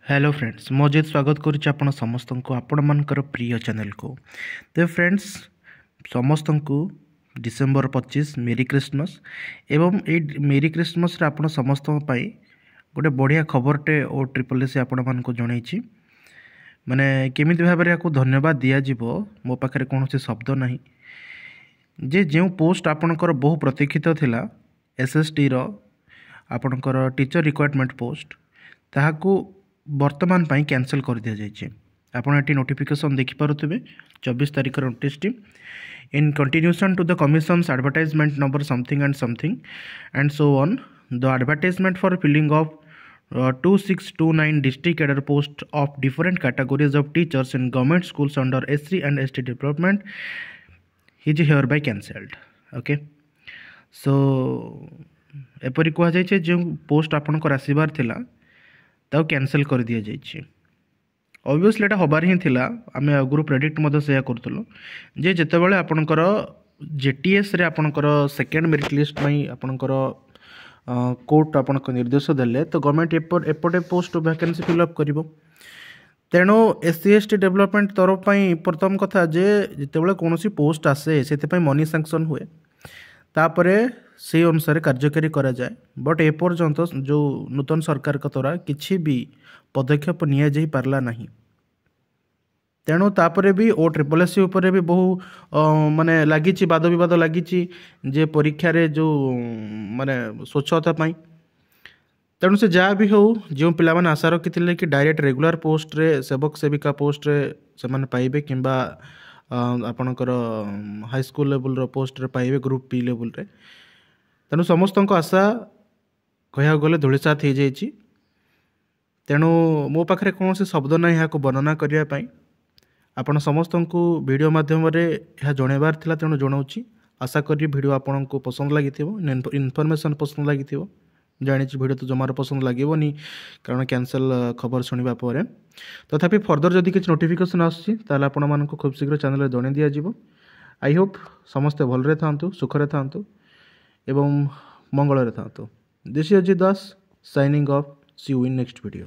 Hello friends मौजिद स्वागत करुच्ची आपण समस्त को आपण मानकर प्रिय चैनल को। तो फ्रेंड्स समस्त को डिसेम्बर 25 मेरी क्रिसमस एवं ये मेरी क्रिसमस रे आपण समस्त गोटे बढ़िया खबरटे ओ ट्रिपल एस आपण मान को जनई माने केमिति भाव में या धन्यवाद दिज्व मो पाखे कौन शब्द नहीं जे जो पोस्ट आपणकर बहु प्रतीक्षित थिला एसएसटी रो आपणकर टीचर रिक्वायरमेंट पोस्ट ताहाकू वर्तमान पाई कैंसल कर दिया जाइए। आपड़ ये नोटिफिकेशन देखिपे 24 तारीख नोटिस टी in continuation to the commission's advertisement number something and so on the advertisement for filling of 2629 district cadre post of different categories of teachers in government schools under SC and ST development is hereby cancelled. Okay so एपरी कहुई जो post आपंकर आसबार थिला ताऊ cancel कर दिया जाइए। Obviously एटा हबार ही थिला आमे आगुरु प्रेडिक्ट मदे से करथलो जे जेतेबेले आपनकर जेटीएस रे आपनकर सेकेंड मेरिट लिस्ट में आपनकर कोर्ट आपनकर निर्देश देले तो गवर्नमेंट एपटे पोस्ट वैकेंसी फिलअप करिवो। तेणु SC ST डेवलपमेंट तरफ पई प्रथम कथा जे जेतेबेले कोनोसी पोस्ट आसे सेते पई मनी सैंक्शन हुए तापरे से अनुसार कार्यकारी करा जाए। बट एपर्यंत जो नूतन सरकार का द्वारा किसी भी पदक्षेप निया जाई पारला नहीं। तेणु तापरे भी ओ ट्रिपल एस उपरे भी बहु माने लागिची वाद विवाद लागिची जे परीक्षा रे जो माने स्वच्छता पाई। तेणु से जहाँ भी हो जो पिला माने आशा रखी कि डायरेक्ट रेगुलर पोस्ट रे सेवक सेविका पोस्ट रे से माने पाइबे किंबा आपणकर हाई स्कूल लेवल रो पोस्ट रे पाइबे ग्रुप पी लेवल रे। तेणु समस्त आशा कह गले धूलिसात हो जाइए। तेणु मो पाखे कौन से शब्द ना यहाँ वर्णना करने आपण समस्त को वीडियो माध्यम यह जनइबार थिला। तेणु जनाऊँगी आशा करी वीडियो आपन को पसंद लगी इनफॉरमेशन पसंद लगी जानी वीडियो तो जमार पसंद लगेनि कारण कैंसल खबर शुणा पर तथापि फर्दर जदि किसी नोटिफिकेशन आसला आपण मान खूब शीघ्र चैनल जन दिज्व। आई होप समस्ते भलरे था सुखरे था एवं मंगल था। This is Ajit Das signing off. See you in next video.